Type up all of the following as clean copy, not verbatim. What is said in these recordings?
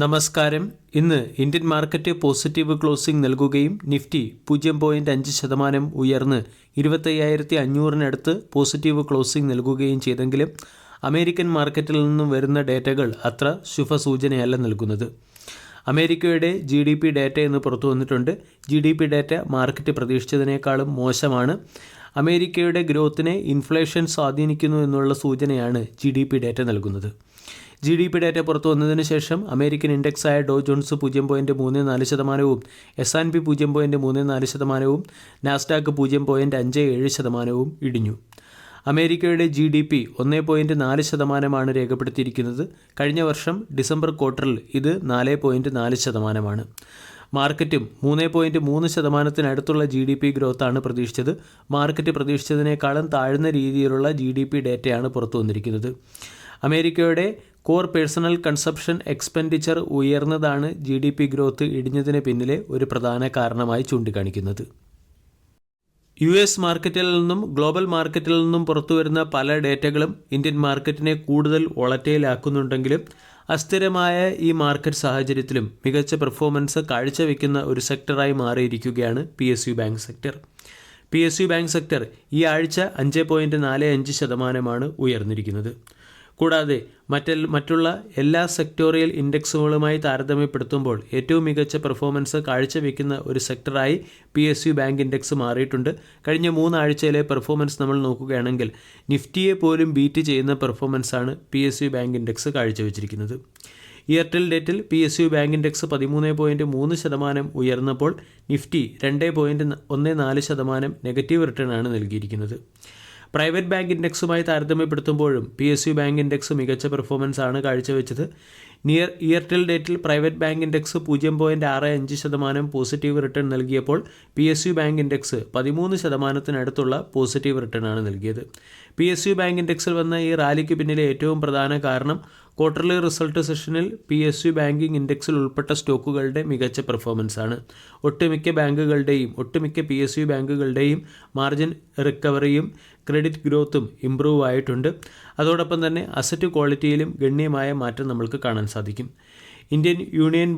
നമസ്കാരം. ഇന്ന് Indian market positive closing നൽകുകയും നിഫ്റ്റി 0.5% ഉയർന്ന് 25,500-നടുത്ത് പോസിറ്റീവ് ക്ലോസിംഗ് നൽകുകയും ചെയ്തെങ്കിലും അമേരിക്കൻ മാർക്കറ്റിൽ നിന്നും വരുന്ന ഡേറ്റകൾ അത്ര ശുഭസൂചനയല്ല നൽകുന്നത്. അമേരിക്കയുടെ GDP ഡേറ്റ ഇന്ന് പുറത്തു വന്നിട്ടുണ്ട്. GDP ഡേറ്റ മാർക്കറ്റ് പ്രതീക്ഷിച്ചതിനേക്കാളും മോശമാണ്. അമേരിക്കയുടെ ഗ്രോത്തിനെ ഇൻഫ്ലേഷൻ സ്വാധീനിക്കുന്നു എന്നുള്ള സൂചനയാണ് GDP ഡേറ്റ നൽകുന്നത്. GDP ഡേറ്റ പുറത്തു വന്നതിന് ശേഷം അമേരിക്കൻ ഇൻഡെക്സായ ഡോ ജോൺസ് 0.34%, S&P 0.34%, നാസ്ഡാക്ക് 0.57% ഇടിഞ്ഞു. അമേരിക്കയുടെ GDP 1.4% രേഖപ്പെടുത്തിയിരിക്കുന്നത്. കഴിഞ്ഞ വർഷം ഡിസംബർ ക്വാർട്ടറിൽ ഇത് 4.4%. മാർക്കറ്റും 3.3%-അടുത്തുള്ള GDP ഗ്രോത്താണ് പ്രതീക്ഷിച്ചത്. മാർക്കറ്റ് പ്രതീക്ഷിച്ചതിനേക്കാളും താഴ്ന്ന രീതിയിലുള്ള GDP ഡേറ്റയാണ് പുറത്തു വന്നിരിക്കുന്നത്. അമേരിക്കയുടെ കോർ പേഴ്സണൽ കൺസപ്ഷൻ എക്സ്പെൻഡിച്ചർ ഉയർന്നതാണ് GDP ഗ്രോത്ത് ഇടിഞ്ഞതിന് പിന്നിലെ ഒരു പ്രധാന കാരണമായി ചൂണ്ടിക്കാണിക്കുന്നത്. US മാർക്കറ്റിൽ നിന്നും ഗ്ലോബൽ മാർക്കറ്റിൽ നിന്നും പുറത്തു വരുന്ന പല ഡേറ്റകളും ഇന്ത്യൻ മാർക്കറ്റിനെ കൂടുതൽ വോളറ്റൈലാക്കുന്നുണ്ടെങ്കിലും അസ്ഥിരമായ ഈ മാർക്കറ്റ് സാഹചര്യത്തിലും മികച്ച പെർഫോമൻസ് കാഴ്ചവെക്കുന്ന ഒരു സെക്ടറായി മാറിയിരിക്കുകയാണ് PSU bank sector. PSU bank sector ഈ ആഴ്ച 5.45% ഉയർന്നിരിക്കുന്നത്. കൂടാതെ മറ്റുള്ള എല്ലാ സെക്ടോറിയൽ ഇൻഡെക്സുകളുമായി താരതമ്യപ്പെടുത്തുമ്പോൾ ഏറ്റവും മികച്ച പെർഫോമൻസ് കാഴ്ചവെക്കുന്ന ഒരു സെക്ടറായി PSU ബാങ്ക് ഇൻഡെക്സ് മാറിയിട്ടുണ്ട്. കഴിഞ്ഞ 3 ആഴ്ചയിലെ പെർഫോമൻസ് നമ്മൾ നോക്കുകയാണെങ്കിൽ നിഫ്റ്റിയെ പോലും ബീറ്റ് ചെയ്യുന്ന പെർഫോമൻസാണ് PSU ബാങ്ക് ഇൻഡെക്സ് കാഴ്ചവെച്ചിരിക്കുന്നത്. ഇയർടെൽ ഡേറ്റിൽ PSU ബാങ്ക് ഇൻഡെക്സ് 13.3% ഉയർന്നപ്പോൾ നിഫ്റ്റി 2.14% നെഗറ്റീവ് റിട്ടേൺ ആണ് നൽകിയിരിക്കുന്നത്. പ്രൈവറ്റ് ബാങ്ക് ഇൻഡെക്സുമായി താരതമ്യപ്പെടുത്തുമ്പോഴും PSU ബാങ്ക് ഇൻഡെക്സ് മികച്ച പെർഫോമൻസ് ആണ് കാഴ്ചവെച്ചത്. ഇയർടെൽ ഡേറ്റിൽ private bank index 0.65% positive return നൽകിയപ്പോൾ PSU ബാങ്ക് ഇൻഡെക്സ് 13%-അടുത്തുള്ള പോസിറ്റീവ് റിട്ടേൺ ആണ് നൽകിയത്. PSU ബാങ്ക് ഇൻഡെക്സിൽ വന്ന ഈ റാലിക്ക് പിന്നിലെ ഏറ്റവും പ്രധാന കാരണം ക്വാർട്ടർലി റിസൾട്ട് സെഷനിൽ PSU ബാങ്കിംഗ് ഇൻഡെക്സിൽ ഉൾപ്പെട്ട സ്റ്റോക്കുകളുടെ മികച്ച പെർഫോമൻസ് ആണ്. ഒട്ടുമിക്ക PSU ബാങ്കുകളുടെയും മാർജിൻ റിക്കവറിയും ക്രെഡിറ്റ് ഗ്രോത്തും ഇംപ്രൂവ് ആയിട്ടുണ്ട്. അതോടൊപ്പം തന്നെ അസറ്റ് ക്വാളിറ്റിയിലും ഗണ്യമായ മാറ്റം നമ്മൾക്ക് കാണാൻ സാധിക്കും. ഇന്ത്യൻ യൂണിയൻ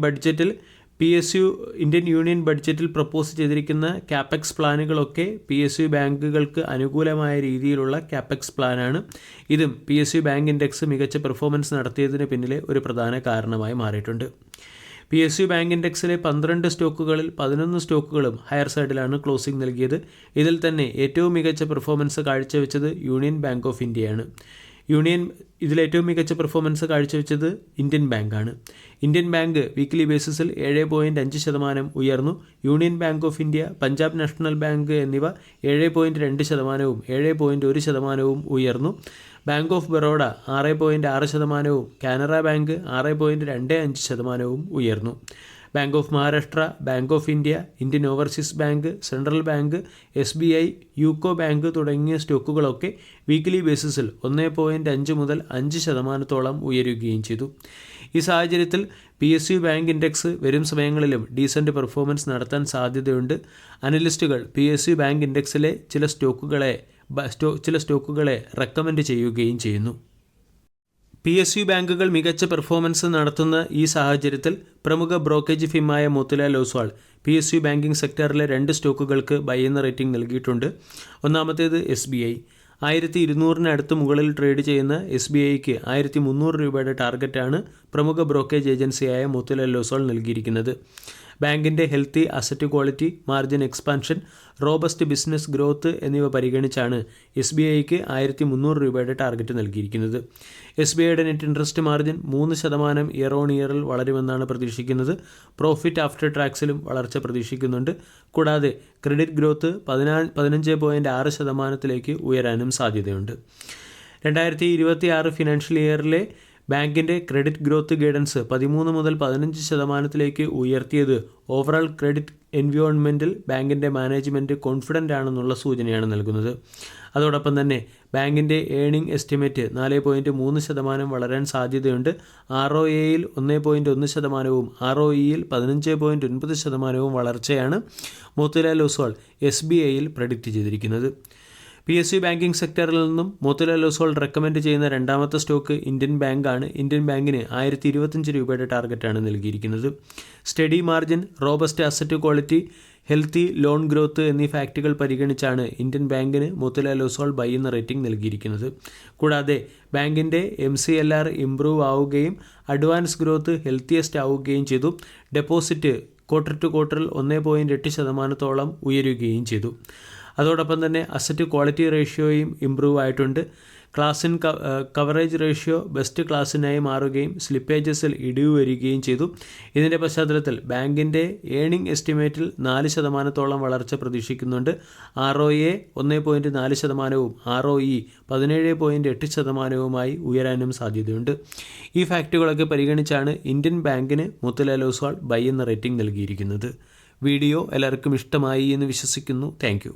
ബഡ്ജറ്റിൽ പ്രപ്പോസ് ചെയ്തിരിക്കുന്ന ക്യാപെക്സ് പ്ലാനുകളൊക്കെ PSU ബാങ്കുകൾക്ക് അനുകൂലമായ രീതിയിലുള്ള ക്യാപെക്സ് പ്ലാനാണ്. ഇതും PSU ബാങ്ക് ഇൻഡെക്സ് മികച്ച പെർഫോമൻസ് നടത്തിയതിന് പിന്നിലെ ഒരു പ്രധാന കാരണമായി മാറിയിട്ടുണ്ട്. PSU ബാങ്ക് ഇൻഡെക്സിലെ 12 സ്റ്റോക്കുകളിൽ 11 സ്റ്റോക്കുകളും ഹയർ സൈഡിലാണ് ക്ലോസിംഗ് നൽകിയത്. ഇതിൽ തന്നെ ഏറ്റവും മികച്ച പെർഫോമൻസ് കാഴ്ചവെച്ചത് യൂണിയൻ ബാങ്ക് ഓഫ് ഇന്ത്യയാണ്. ഇതിലേറ്റവും മികച്ച പെർഫോമൻസ് കാഴ്ചവെച്ചത് ഇന്ത്യൻ ബാങ്കാണ്. ഇന്ത്യൻ ബാങ്ക് വീക്ക്ലി ബേസിസിൽ 7.5% ഉയർന്നു. Union bank of India, Punjab national bank എന്നിവ 7.2%-ഉം 7.1%-ഉം ഉയർന്നു. ബാങ്ക് ഓഫ് ബറോഡ 6.6%-ഉം കാനറ ബാങ്ക് 6.25%-ഉം ഉയർന്നു. Bank of Maharashtra, bank of India, Indian overseas bank, central bank, SBI, UCO bank തുടങ്ങിയ സ്റ്റോക്കുകളൊക്കെ വീക്ക്ലി ബേസിസിൽ 1.5 മുതൽ 5%-ഓളം ഉയരുകയും ചെയ്തു. ഈ സാഹചര്യത്തിൽ PSU ബാങ്ക് ഇൻഡെക്സ് വരും സമയങ്ങളിലും ഡീസൻറ്റ് പെർഫോമൻസ് നടത്താൻ സാധ്യതയുണ്ട്. അനലിസ്റ്റുകൾ PSU ബാങ്ക് ഇൻഡെക്സിലെ ചില സ്റ്റോക്കുകളെ റെക്കമെൻഡ് ചെയ്യുകയും ചെയ്യുന്നു. PSU ബാങ്കുകൾ മികച്ച പെർഫോമൻസ് നടത്തുന്ന ഈ സാഹചര്യത്തിൽ പ്രമുഖ ബ്രോക്കേജ് ഫിമായ മോത്തിലാൽ ഓസ്വാൾ PSU ബാങ്കിംഗ് സെക്ടറിലെ 2 സ്റ്റോക്കുകൾക്ക് ബൈ എന്ന റേറ്റിംഗ് നൽകിയിട്ടുണ്ട്. ഒന്നാമത്തേത് SBI. 1200-നടുത്ത് മുകളിൽ ട്രേഡ് ചെയ്യുന്ന SBIക്ക് 1300 രൂപയുടെ ടാർഗറ്റാണ് പ്രമുഖ ബ്രോക്കേജ് ഏജൻസിയായ മോത്തിലാൽ ഓസ്വാൾ നൽകിയിരിക്കുന്നത്. ബാങ്കിൻ്റെ healthy asset quality, margin expansion, robust business growth എന്നിവ പരിഗണിച്ചാണ് SBIക്ക് 1300 രൂപയുടെ ടാർഗറ്റ് നൽകിയിരിക്കുന്നത്. SBIയുടെ net interest margin 3% year on ഇയറിൽ വളരുമെന്നാണ് പ്രതീക്ഷിക്കുന്നത്. പ്രോഫിറ്റ് ആഫ്റ്റർ ടാക്സിലും വളർച്ച പ്രതീക്ഷിക്കുന്നുണ്ട്. കൂടാതെ ക്രെഡിറ്റ് ഗ്രോത്ത് 15.6%-ലേക്ക് ഉയരാനും സാധ്യതയുണ്ട്. 2026 ഫിനാൻഷ്യൽ ഇയറിലെ ബാങ്കിൻ്റെ ക്രെഡിറ്റ് ഗ്രോത്ത് ഗൈഡൻസ് 13 മുതൽ 15%-ലേക്ക് ഉയർത്തിയത് ഓവറോൾ ക്രെഡിറ്റ് എൻവയോൺമെൻറ്റിൽ ബാങ്കിൻ്റെ മാനേജ്മെൻറ്റ് കോൺഫിഡൻ്റ് ആണെന്നുള്ള സൂചനയാണ് നൽകുന്നത്. അതോടൊപ്പം തന്നെ ബാങ്കിൻ്റെ ഏണിംഗ് എസ്റ്റിമേറ്റ് 4.3% വളരാൻ സാധ്യതയുണ്ട്. ROAയിൽ 1.1%-ഉം ROEയിൽ 15.9%-ഉം വളർച്ചയാണ് മോത്തിലാൽ ഓസ്വാൾ SBIയിൽ പ്രഡിക്റ്റ് ചെയ്തിരിക്കുന്നത്. PSU ബാങ്കിംഗ് സെക്ടറിൽ നിന്നും മോത്തിലാൽ ഒസ്വാൾ റെക്കമെൻഡ് ചെയ്യുന്ന രണ്ടാമത്തെ സ്റ്റോക്ക് ഇന്ത്യൻ ബാങ്കാണ്. ഇന്ത്യൻ ബാങ്കിന് 1025 രൂപയുടെ ടാർഗറ്റാണ് നൽകിയിരിക്കുന്നത്. Study margin, robust asset quality, healthy loan growth എന്നീ ഫാക്റ്റുകൾ പരിഗണിച്ചാണ് ഇന്ത്യൻ ബാങ്കിന് മോത്തിലാൽ ഒസ്വാൾ ബൈ എന്ന റേറ്റിംഗ് നൽകിയിരിക്കുന്നത്. കൂടാതെ ബാങ്കിൻ്റെ MCLR ഇംപ്രൂവ് ആവുകയും അഡ്വാൻസ് ഗ്രോത്ത് ഹെൽത്തിയസ്റ്റ് ആവുകയും ചെയ്തു. ഡെപ്പോസിറ്റ് ക്വാർട്ടർ ടു ക്വാർട്ടറിൽ 1.8% ഉയരുകയും ചെയ്തു. അതോടൊപ്പം തന്നെ അസറ്റ് ക്വാളിറ്റി റേഷ്യോയും ഇംപ്രൂവ് ആയിട്ടുണ്ട്. Class in coverage ratio best ക്ലാസ്സിനായി മാറുകയും സ്ലിപ്പേജസിൽ ഇടിവ് വരികയും ചെയ്തു. ഇതിൻ്റെ പശ്ചാത്തലത്തിൽ ബാങ്കിൻ്റെ ഏണിംഗ് എസ്റ്റിമേറ്റിൽ 4% വളർച്ച പ്രതീക്ഷിക്കുന്നുണ്ട്. ROA 1.4%, ROE 17.8% ഉയരാനും സാധ്യതയുണ്ട്. ഈ ഫാക്റ്റുകളൊക്കെ പരിഗണിച്ചാണ് ഇന്ത്യൻ ബാങ്കിന് മോത്തിലാൽ ഒസ്വാൾ ബൈ എന്ന റേറ്റിംഗ് നൽകിയിരിക്കുന്നത്. വീഡിയോ എല്ലാവർക്കും ഇഷ്ടമായി എന്ന് വിശ്വസിക്കുന്നു. താങ്ക്